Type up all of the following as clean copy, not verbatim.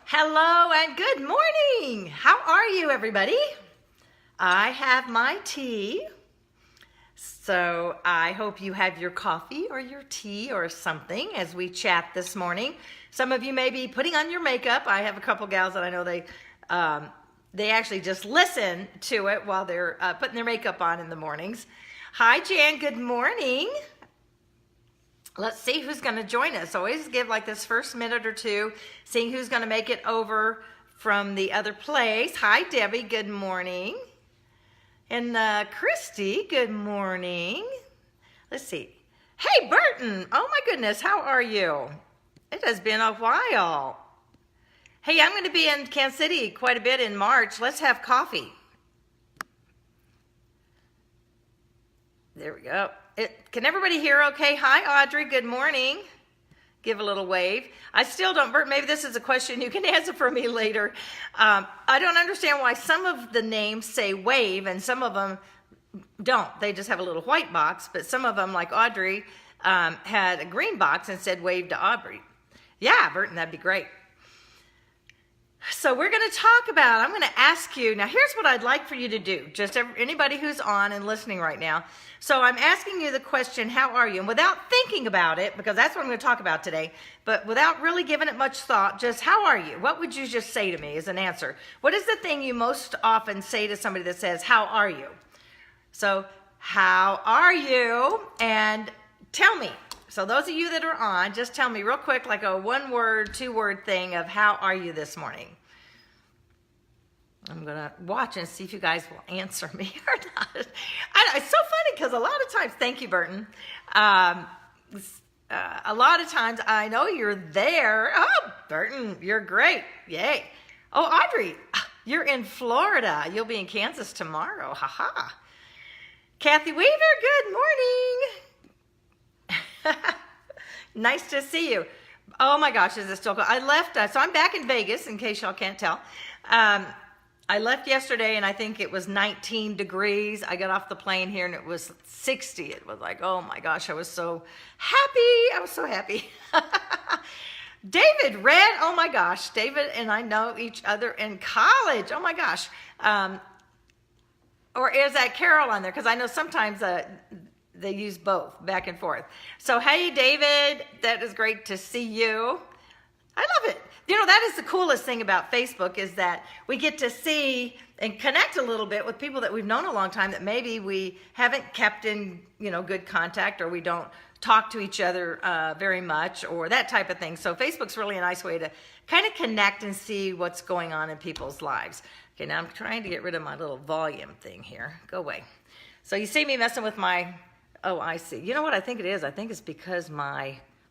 Hello and good morning. How are you, everybody? I have my tea. So I hope you have your coffee or your tea or something as we chat this morning. Some of you may be putting on your makeup. I have a couple gals that I know they actually just listen to it while they're putting their makeup on in the mornings. Hi, Jan. Good morning. Let's see who's going to join us. Always give like this first minute or two, seeing who's going to make it over from the other place. Hi, Debbie. Good morning. And Christy, good morning. Let's see. Hey, Burton. Oh, my goodness. How are you? It has been a while. Hey, I'm going to be in Kansas City quite a bit in March. Let's have coffee. There we go. Can everybody hear okay? Hi, Audrey. Good morning. Give a little wave. I still don't, Bert, maybe this is a question you can answer for me later. I don't understand why some of the names say wave and some of them don't. They just have a little white box, but some of them, like Audrey, had a green box and said wave to Aubrey. Yeah, Burton, that'd be great. So we're going to talk about, I'm going to ask you, now here's what I'd like for you to do, just anybody who's on and listening right now. So I'm asking you the question, how are you? And without thinking about it, because that's what I'm going to talk about today, but without really giving it much thought, just how are you? What would you just say to me as an answer? What is the thing you most often say to somebody that says, how are you? So how are you? And tell me. So those of you that are on, just tell me real quick, like a one-word, two-word thing of how are you this morning? I'm going to watch and see if you guys will answer me or not. It's so funny because a lot of times, thank you, Burton. A lot of times I know you're there. Oh, Burton, you're great. Yay. Oh, Audrey, you're in Florida. You'll be in Kansas tomorrow. Ha-ha. Kathy Weaver, good morning. Nice to see you. Oh my gosh, is it still cold? I left, so I'm back in Vegas in case y'all can't tell. I left yesterday and I think it was 19 degrees. I got off the plane here and it was 60. It was like, oh my gosh, I was so happy. I was so happy. David, Red, oh my gosh. David and I know each other in college. Oh my gosh. Or is that Carol on there? Because I know sometimes they use both back and forth. So, hey, David, that is great to see you. I love it. You know, that is the coolest thing about Facebook is that we get to see and connect a little bit with people that we've known a long time that maybe we haven't kept in, good contact or we don't talk to each other very much or that type of thing. So Facebook's really a nice way to kind of connect and see what's going on in people's lives. Okay, now I'm trying to get rid of my little volume thing here. Go away. So you see me messing with my, oh, I see. You know what I think it is? I think it's because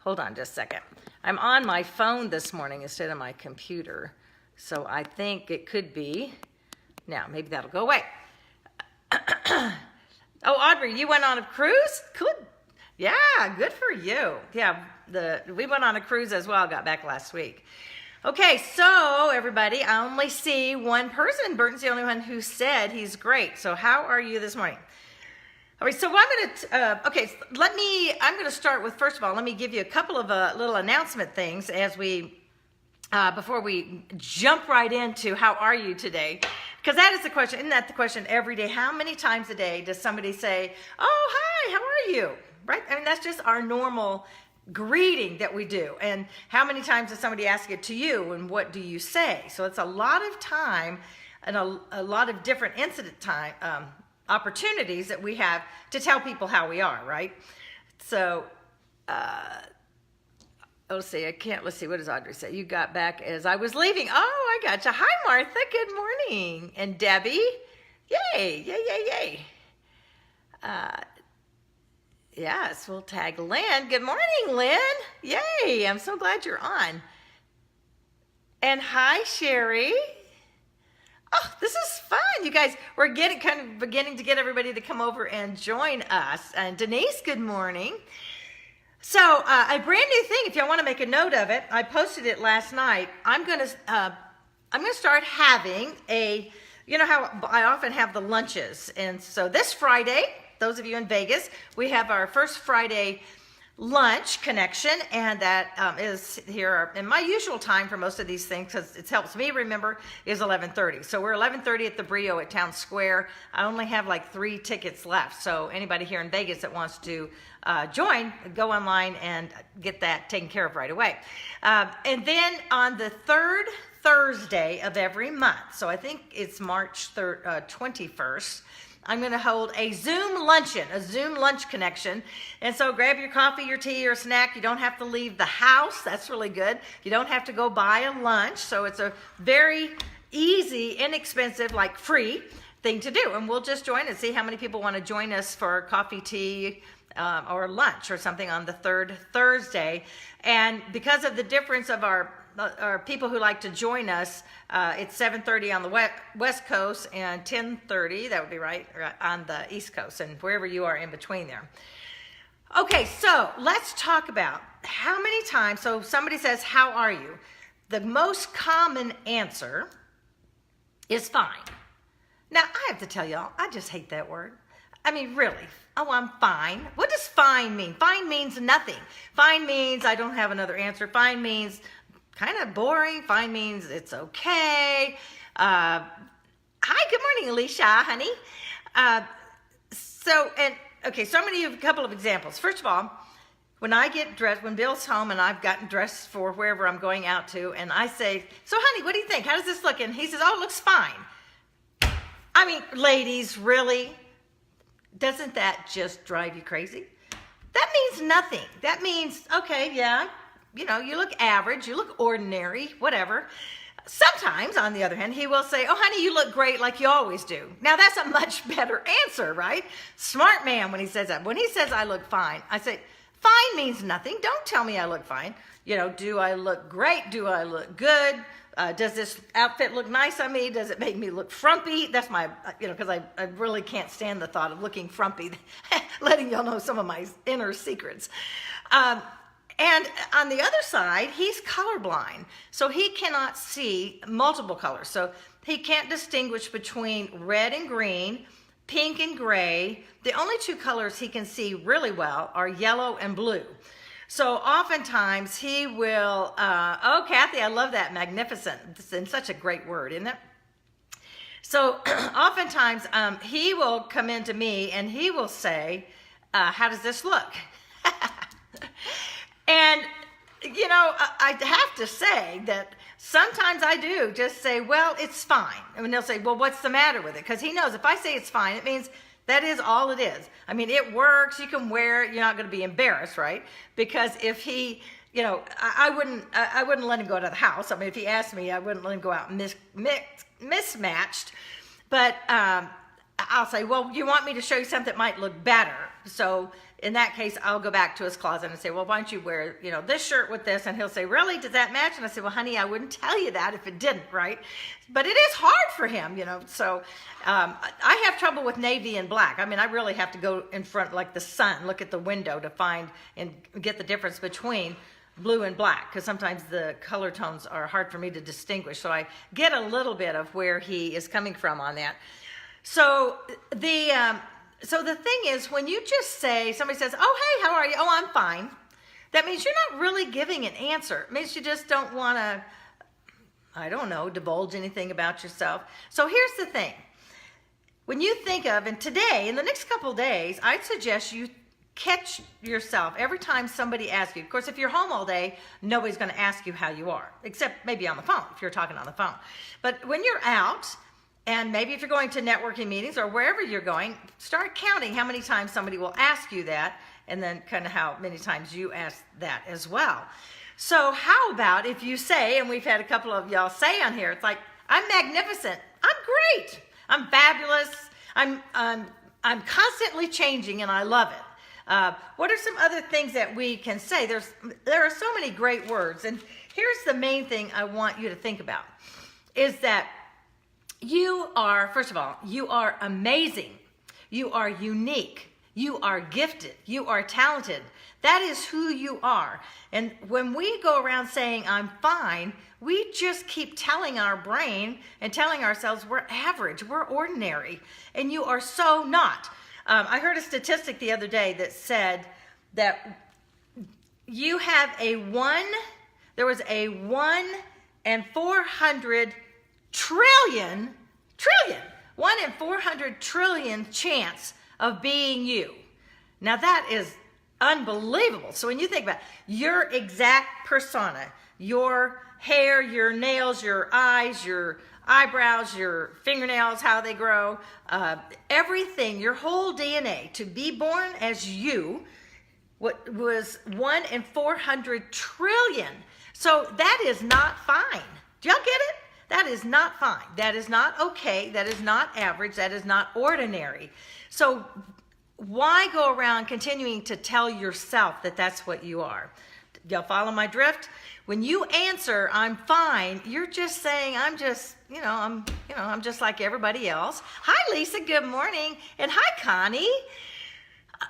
hold on just a second. I'm on my phone this morning instead of my computer. So I think it could be, now maybe that'll go away. Oh, Audrey, you went on a cruise? Good. Yeah, good for you. Yeah, we went on a cruise as well, got back last week. Okay, so everybody, I only see one person. Burton's the only one who said he's great. So how are you this morning? All right, so I'm going to start with, first of all, let me give you a couple of little announcement things as before we jump right into how are you today? Because that is the question, isn't that the question every day? How many times a day does somebody say, oh, hi, how are you? Right? I mean, that's just our normal greeting that we do. And how many times does somebody ask it to you and what do you say? So it's a lot of time and a lot of different opportunities that we have to tell people how we are, right? So, let's see, what does Audrey say? You got back as I was leaving. Oh, I got you. Hi, Martha, good morning. And Debbie, yay. Yes, we'll tag Lynn. Good morning, Lynn. Yay, I'm so glad you're on. And hi, Sherry. Oh, this is fun, you guys. We're beginning to get everybody to come over and join us. And Denise, good morning. So a brand new thing, if y'all want to make a note of it, I posted it last night. I'm going to start having you know how I often have the lunches. And so this Friday, those of you in Vegas, we have our first Friday lunch connection, and that is here in my usual time for most of these things, because it helps me remember, is 11:30. So we're 11:30 at the Brio at Town Square. I only have like 3 tickets left, so anybody here in Vegas that wants to join, go online and get that taken care of right away. And then on the 3rd Thursday of every month, so I think it's March 21st, I'm going to hold a Zoom luncheon, a Zoom lunch connection. And so grab your coffee, your tea, your snack. You don't have to leave the house. That's really good. You don't have to go buy a lunch. So it's a very easy, inexpensive, like free thing to do. And we'll just join and see how many people want to join us for coffee, tea, or lunch or something on the 3rd Thursday. And because of the difference of our people who like to join us, it's 7:30 on the West Coast and 10:30, that would be right, on the East Coast, and wherever you are in between there. Okay, so let's talk about how many times, so somebody says, how are you? The most common answer is fine. Now, I have to tell y'all, I just hate that word. I mean, really. Oh, I'm fine. What does fine mean? Fine means nothing. Fine means I don't have another answer. Fine means kind of boring. Fine means it's okay. Hi, good morning, Alicia, honey. So I'm going to give a couple of examples. First of all, when I get dressed, when Bill's home and I've gotten dressed for wherever I'm going out to, and I say, so honey, what do you think? How does this look? And he says, oh, it looks fine. I mean, ladies, really? Doesn't that just drive you crazy? That means nothing. That means, okay, yeah, you know, you look average, you look ordinary, whatever. Sometimes, on the other hand, he will say, oh, honey, you look great like you always do. Now, that's a much better answer, right? Smart man when he says that. When he says I look fine, I say, fine means nothing. Don't tell me I look fine. You know, do I look great? Do I look good? Does this outfit look nice on me? Does it make me look frumpy? That's my, because I really can't stand the thought of looking frumpy, letting y'all know some of my inner secrets. And on the other side, he's colorblind, so he cannot see multiple colors. So he can't distinguish between red and green, pink and gray. The only 2 colors he can see really well are yellow and blue. So oftentimes he will, oh, Kathy, I love that, magnificent. It's such a great word, isn't it? So oftentimes he will come into me and he will say, how does this look? And, I have to say that sometimes I do just say, well, it's fine. And they'll say, well, what's the matter with it? Because he knows if I say it's fine, it means that is all it is. I mean, it works. You can wear it. You're not going to be embarrassed, right? Because if he, I wouldn't let him go to the house. I mean, if he asked me, I wouldn't let him go out mismatched. But I'll say, well, you want me to show you something that might look better. So in that case, I'll go back to his closet and say, well, why don't you wear, this shirt with this? And he'll say, really, does that match? And I say, well, honey, I wouldn't tell you that if it didn't, right? But it is hard for him, So I have trouble with navy and black. I mean, I really have to go in front like the sun, look at the window to find and get the difference between blue and black, because sometimes the color tones are hard for me to distinguish. So I get a little bit of where he is coming from on that. So the thing is, when you just say, somebody says, oh, hey, how are you? Oh, I'm fine. That means you're not really giving an answer. It means you just don't want to, I don't know, divulge anything about yourself. So here's the thing. When you think of, and today, in the next couple of days, I'd suggest you catch yourself every time somebody asks you. Of course, if you're home all day, nobody's going to ask you how you are, except maybe on the phone, if you're talking on the phone. But when you're out, and maybe if you're going to networking meetings or wherever you're going, start counting how many times somebody will ask you that, and then kind of how many times you ask that as well. So how about if you say, and we've had a couple of y'all say on here, it's like, I'm magnificent, I'm great, I'm fabulous, I'm constantly changing and I love it. What are some other things that we can say? There are so many great words, and here's the main thing I want you to think about, is that you are, first of all, you are amazing. You are unique. You are gifted. You are talented. That is who you are. And when we go around saying, I'm fine, we just keep telling our brain and telling ourselves we're average, we're ordinary, and you are so not. I heard a statistic the other day that said that you have there was a 1 in 400 trillion, 1 in 400 trillion chance of being you. Now that is unbelievable. So when you think about your exact persona, your hair, your nails, your eyes, your eyebrows, your fingernails, how they grow, everything, your whole DNA, to be born as you, what was 1 in 400 trillion. So that is not fine. Do y'all get it? That is not fine. That is not okay. That is not average. That is not ordinary. So why go around continuing to tell yourself that that's what you are? Y'all follow my drift? When you answer, I'm fine, you're just saying, I'm just like everybody else. Hi, Lisa. Good morning. And hi, Connie.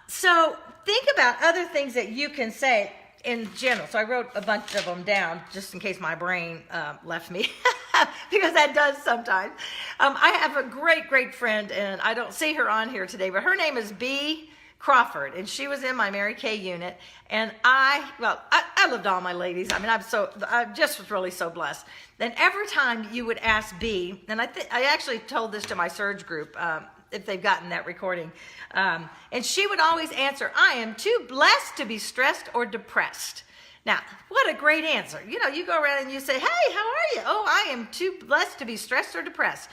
So think about other things that you can say in general. So I wrote a bunch of them down just in case my brain left me, because that does sometimes. I have a great friend, and I don't see her on here today, but her name is B. Crawford, and she was in my Mary Kay unit, and I loved all my ladies. I mean, I just was really so blessed. Then every time you would ask B, and I actually told this to my surge group, if they've gotten that recording, and she would always answer, I am too blessed to be stressed or depressed. Now, what a great answer. You know, you go around and you say, hey, how are you? Oh, I am too blessed to be stressed or depressed.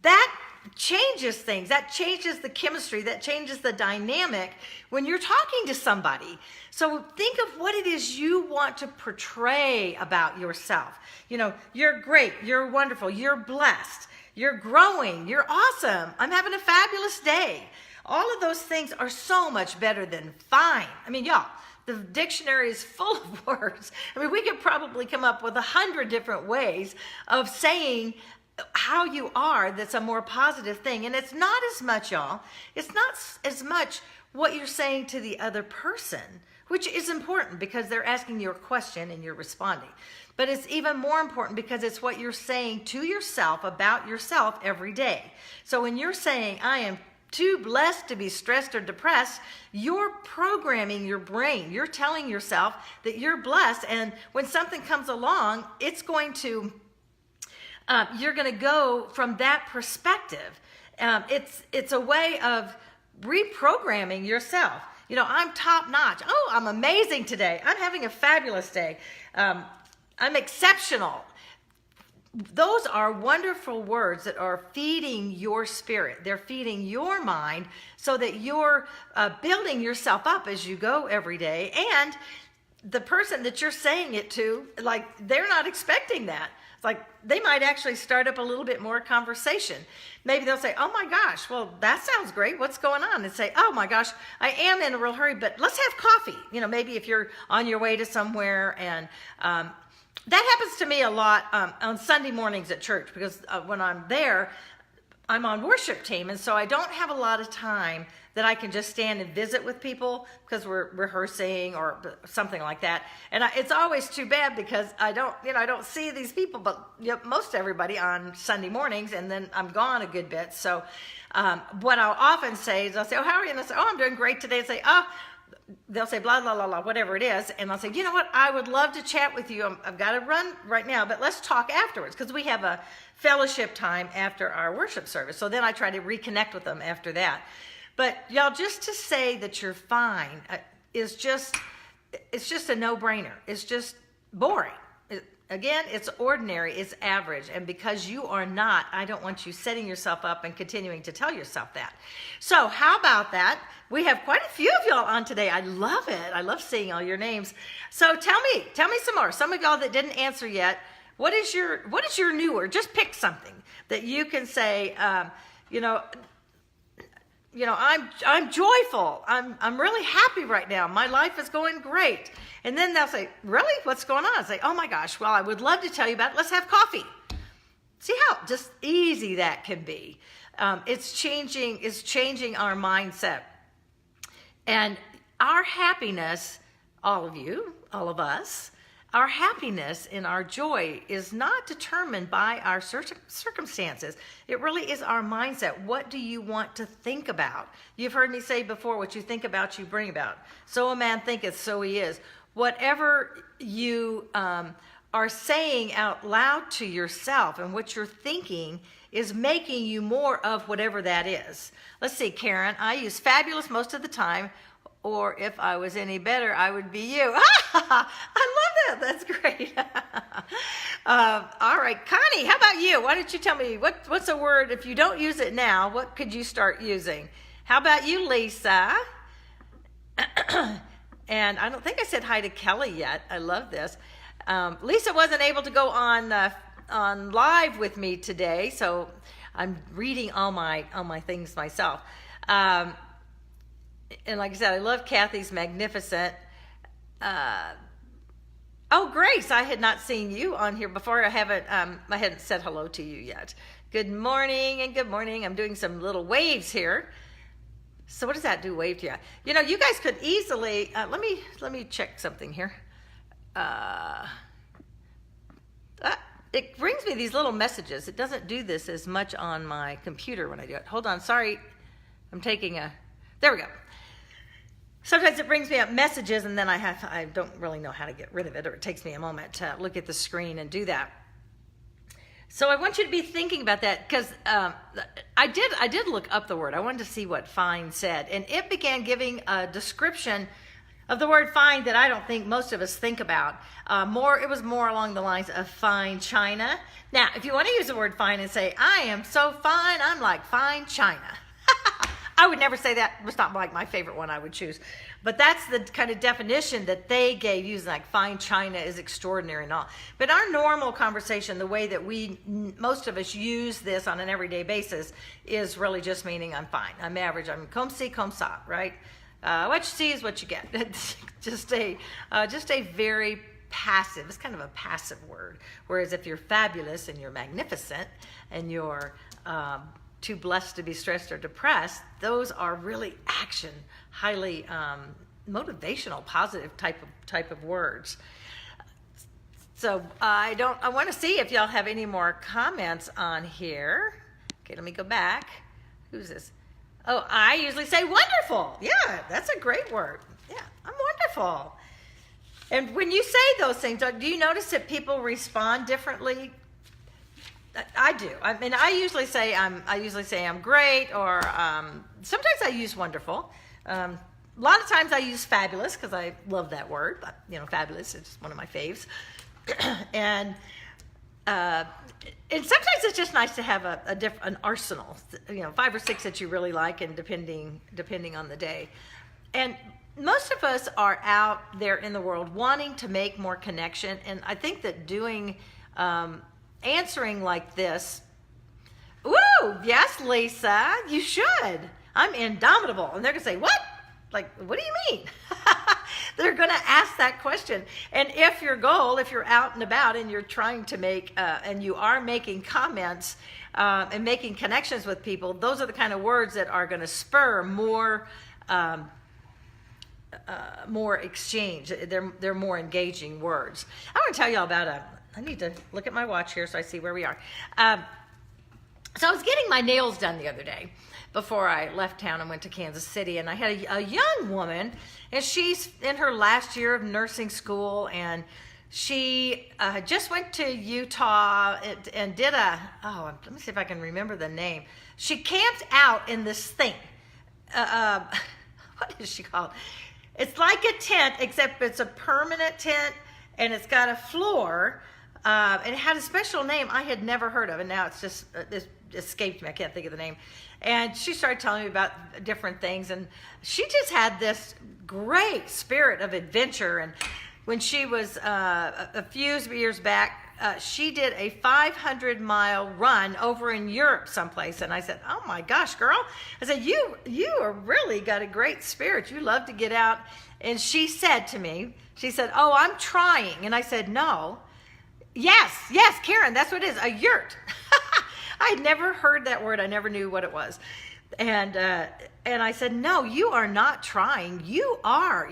That changes things. That changes the chemistry. That changes the dynamic when you're talking to somebody. So think of what it is you want to portray about yourself. You know, you're great. You're wonderful. You're blessed. You're growing. You're awesome. I'm having a fabulous day. All of those things are so much better than fine. I mean, y'all, the dictionary is full of words. I mean, we could probably come up with 100 different ways of saying how you are that's a more positive thing. And it's not as much, y'all, it's not as much what you're saying to the other person, which is important because they're asking you a question and you're responding. But it's even more important because it's what you're saying to yourself about yourself every day. So when you're saying, I am too blessed to be stressed or depressed, you're programming your brain. You're telling yourself that you're blessed, and when something comes along, it's going to you're going to go from that perspective. It's a way of reprogramming yourself. You know, I'm top notch. Oh, I'm amazing today. I'm having a fabulous day. I'm exceptional. Those are wonderful words that are feeding your spirit. They're feeding your mind so that you're building yourself up as you go every day. And the person that you're saying it to, like, they're not expecting that. It's like they might actually start up a little bit more conversation. Maybe they'll say, oh my gosh, well, that sounds great. What's going on? And say, oh my gosh, I am in a real hurry, but let's have coffee. You know, maybe if you're on your way to somewhere. And that happens to me a lot on Sunday mornings at church, because when I'm there, I'm on worship team. And so I don't have a lot of time that I can just stand and visit with people because we're rehearsing or something like that. And it's always too bad because I don't see these people, but most everybody on Sunday mornings, and then I'm gone a good bit. So what I'll often say is I'll say, oh, how are you? And I'll say, oh, I'm doing great today. Say, oh, they'll say blah, blah, blah, blah, whatever it is. And I'll say, you know what? I would love to chat with you. I've got to run right now, but let's talk afterwards, because we have a fellowship time after our worship service. So then I try to reconnect with them after that. But y'all, just to say that you're fine it's just a no-brainer. It's just boring. Again, it's ordinary, it's average. And because you are not, I don't want you setting yourself up and continuing to tell yourself that. So how about that? We have quite a few of y'all on today. I love it. I love seeing all your names. So tell me some more. Some of y'all that didn't answer yet, what is your newer? Just pick something that you can say, I'm joyful. I'm really happy right now. My life is going great. And then they'll say, really? What's going on? I say, oh my gosh, well, I would love to tell you about it. Let's have coffee. See how just easy that can be. It's changing our mindset. And our happiness, all of you, all of us, our happiness and our joy is not determined by our circumstances. It really is our mindset. What do you want to think about? You've heard me say before, what you think about, you bring about. So a man thinketh, so he is. whatever you are saying out loud to yourself and what you're thinking is making you more of whatever that is. Let's see, Karen, I use fabulous most of the time, or if I was any better, I would be you. I love that. That's great. All right, Connie, how about you? Why don't you tell me what's a word, if you don't use it now, what could you start using? How about you, Lisa? And I don't think I said hi to Kelly yet. I love this. Lisa wasn't able to go on live with me today, so I'm reading all my things myself. And like I said, I love Kathy's magnificent. Oh, Grace, I had not seen you on here before. I hadn't said hello to you yet. Good morning and good morning. I'm doing some little waves here. So what does that do, wave to you? You know, you guys could easily, let me check something here. It brings me these little messages. It doesn't do this as much on my computer when I do it. Hold on, sorry. I'm taking there we go. Sometimes it brings me up messages and then I don't really know how to get rid of it, or it takes me a moment to look at the screen and do that. So I want you to be thinking about that, because I did look up the word. I wanted to see what fine said, and it began giving a description of the word fine that I don't think most of us think about. It was more along the lines of fine china. Now, if you want to use the word fine and say, I am so fine, I'm like fine china. I would never say that. It was not like my favorite one I would choose. But that's the kind of definition that they gave, using like fine china is extraordinary and all. But our normal conversation, the way that most of us use this on an everyday basis, is really just meaning I'm fine. I'm average. I'm comme ci, comme ça, right? What you see is what you get. It's just a very passive, it's kind of a passive word. Whereas if you're fabulous and you're magnificent and you're too blessed to be stressed or depressed, those are really action, highly motivational, positive type of words. So I want to see if y'all have any more comments on here. Okay, let me go back. Who's this? Oh, I usually say wonderful. Yeah, that's a great word. Yeah, I'm wonderful. And when you say those things, do you notice that people respond differently? I do. I mean, I usually say I'm great, or sometimes I use wonderful. A lot of times I use fabulous, because I love that word. But, fabulous is one of my faves. And sometimes it's just nice to have an arsenal, 5 or 6 that you really like, and depending on the day. And most of us are out there in the world wanting to make more connection, and I think that doing answering like this, woo, yes, Lisa, you should. I'm indomitable. And they're going to say, what? Like, what do you mean? They're going to ask that question. And if you're out and about and you're trying to make, and you are making comments and making connections with people, those are the kind of words that are going to spur more exchange. They're more engaging words. I want to tell you all about I need to look at my watch here so I see where we are. So I was getting my nails done the other day before I left town and went to Kansas City, and I had a young woman, and she's in her last year of nursing school, and she just went to Utah and did let me see if I can remember the name. She camped out in this thing. What is she called? It's like a tent, except it's a permanent tent, and it's got a floor, and it had a special name I had never heard of, and now it's just it escaped me. I can't think of the name. And she started telling me about different things, and she just had this great spirit of adventure. And when she was a few years back, she did a 500-mile run over in Europe someplace. And I said, oh my gosh, girl. I said, you are really got a great spirit. You love to get out. And she said to me, oh, I'm trying. And I said, no. Yes, Karen, that's what it is, a yurt. I had never heard that word. I never knew what it was. And I said, no, you are not trying. You are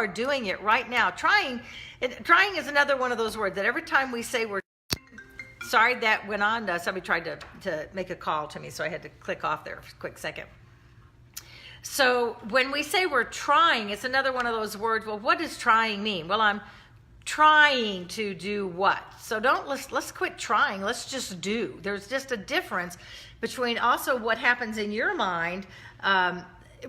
doing it right now. Trying is another one of those words that every time we say we're sorry, that went on. Somebody tried to make a call to me, so I had to click off there for a quick second. So when we say we're trying, it's another one of those words. Well, what does trying mean? Well, I'm trying to do what? So let's quit trying. Let's just do. There's just a difference between also what happens in your mind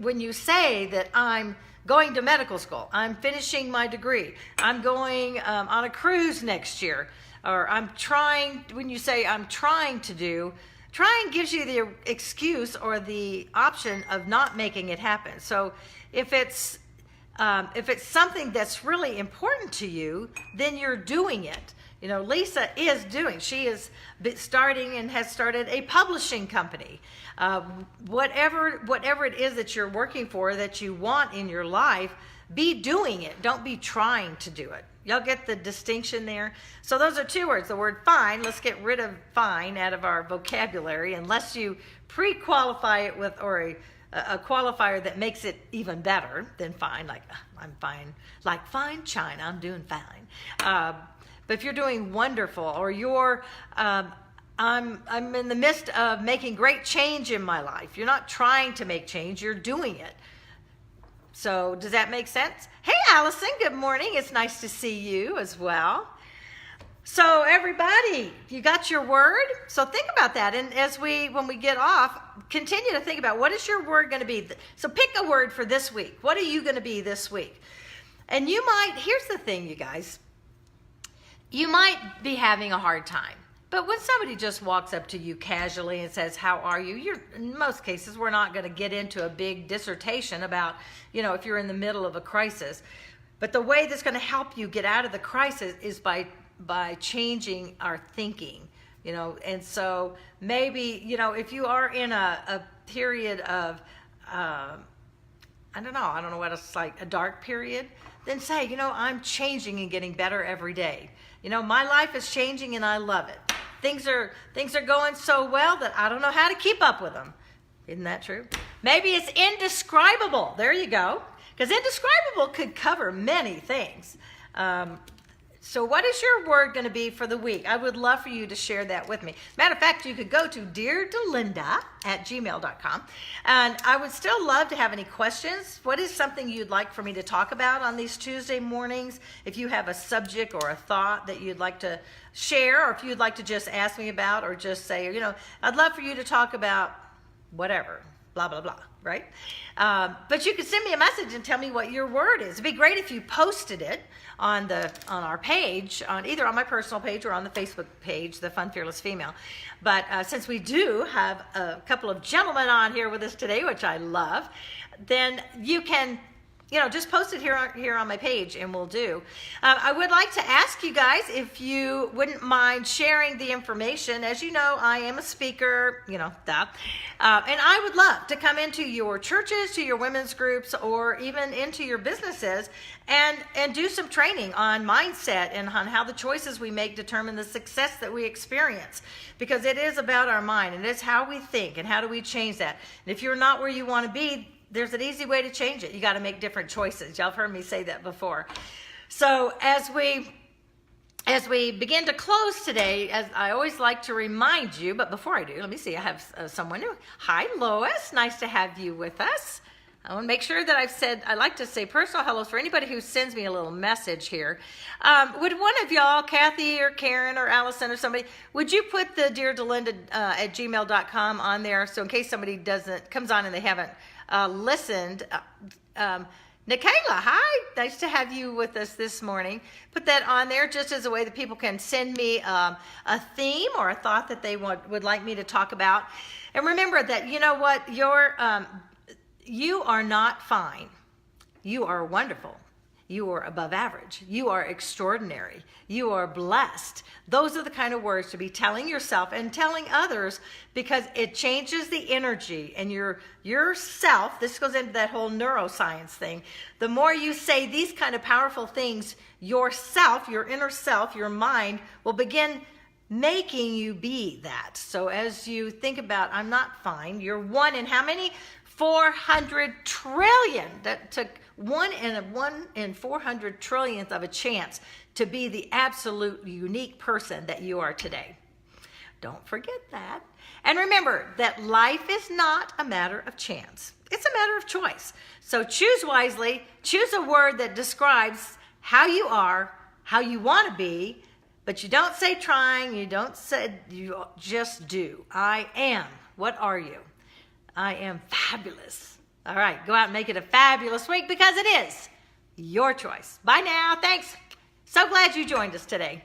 when you say that I'm going to medical school, I'm finishing my degree, I'm going on a cruise next year, or I'm trying. When you say I'm trying to do, trying gives you the excuse or the option of not making it happen. So if it's something that's really important to you, then you're doing it. You know, Lisa is doing. She is starting and has started a publishing company. Whatever it is that you're working for, that you want in your life, be doing it. Don't be trying to do it. Y'all get the distinction there? So those are two words. The word fine, let's get rid of fine out of our vocabulary, unless you pre-qualify it with or a qualifier that makes it even better than fine, like I'm fine, like fine china, I'm doing fine. But if you're doing wonderful, or you're I'm in the midst of making great change in my life. You're not trying to make change, you're doing it. So does that make sense? Hey, Allison, good morning. It's nice to see you as well. So everybody, you got your word? So think about that. And when we get off, continue to think about, what is your word going to be? So pick a word for this week. What are you going to be this week? And here's the thing, you guys. You might be having a hard time. But when somebody just walks up to you casually and says, how are you? In most cases, we're not going to get into a big dissertation about, if you're in the middle of a crisis. But the way that's going to help you get out of the crisis is by changing our thinking, And so maybe, if you are in a period of, I don't know what it's like, a dark period, then say, I'm changing and getting better every day. My life is changing and I love it. Things are going so well that I don't know how to keep up with them. Isn't that true? Maybe it's indescribable. There you go. Because indescribable could cover many things. So what is your word going to be for the week? I would love for you to share that with me. Matter of fact, you could go to deardelinda@gmail.com. And I would still love to have any questions. What is something you'd like for me to talk about on these Tuesday mornings? If you have a subject or a thought that you'd like to share, or if you'd like to just ask me about, or just say, I'd love for you to talk about whatever, blah, blah, blah, right? But you could send me a message and tell me what your word is. It'd be great if you posted it on our page, either on my personal page or on the Facebook page, The Fun Fearless Female. But since we do have a couple of gentlemen on here with us today, which I love, then you can just post it here on my page, and we'll do. I would like to ask you guys if you wouldn't mind sharing the information. As you know, I am a speaker, and I would love to come into your churches, to your women's groups, or even into your businesses and do some training on mindset and on how the choices we make determine the success that we experience. Because it is about our mind, and it's how we think, and how do we change that. And if you're not where you want to be, there's an easy way to change it. You got to make different choices. Y'all have heard me say that before. So as we begin to close today, as I always like to remind you, but before I do, let me see, I have someone new. Hi, Lois. Nice to have you with us. I want to make sure that I like to say personal hellos for anybody who sends me a little message here. Would one of y'all, Kathy or Karen or Allison or somebody, would you put the Dear Delinda at gmail.com on there, so in case somebody comes on and they haven't listened. Nikayla, hi, nice to have you with us this morning. Put that on there just as a way that people can send me a theme or a thought that they would like me to talk about. And remember that, you are not fine. You are wonderful. You are above average. You are extraordinary. You are blessed. Those are the kind of words to be telling yourself and telling others, because it changes the energy, and yourself, this goes into that whole neuroscience thing. The more you say these kind of powerful things, yourself, your inner self, your mind will begin making you be that. So as you think about, I'm not fine, you're one in how many? 400 trillion. That took 1 in 400 trillionth of a chance to be the absolute unique person that you are today. Don't forget that. And remember that life is not a matter of chance. It's a matter of choice. So choose wisely. Choose a word that describes how you are, how you want to be, but you don't say trying, you don't say, you just do. I am. What are you? I am fabulous. All right, go out and make it a fabulous week because it is your choice. Bye now. Thanks. So glad you joined us today.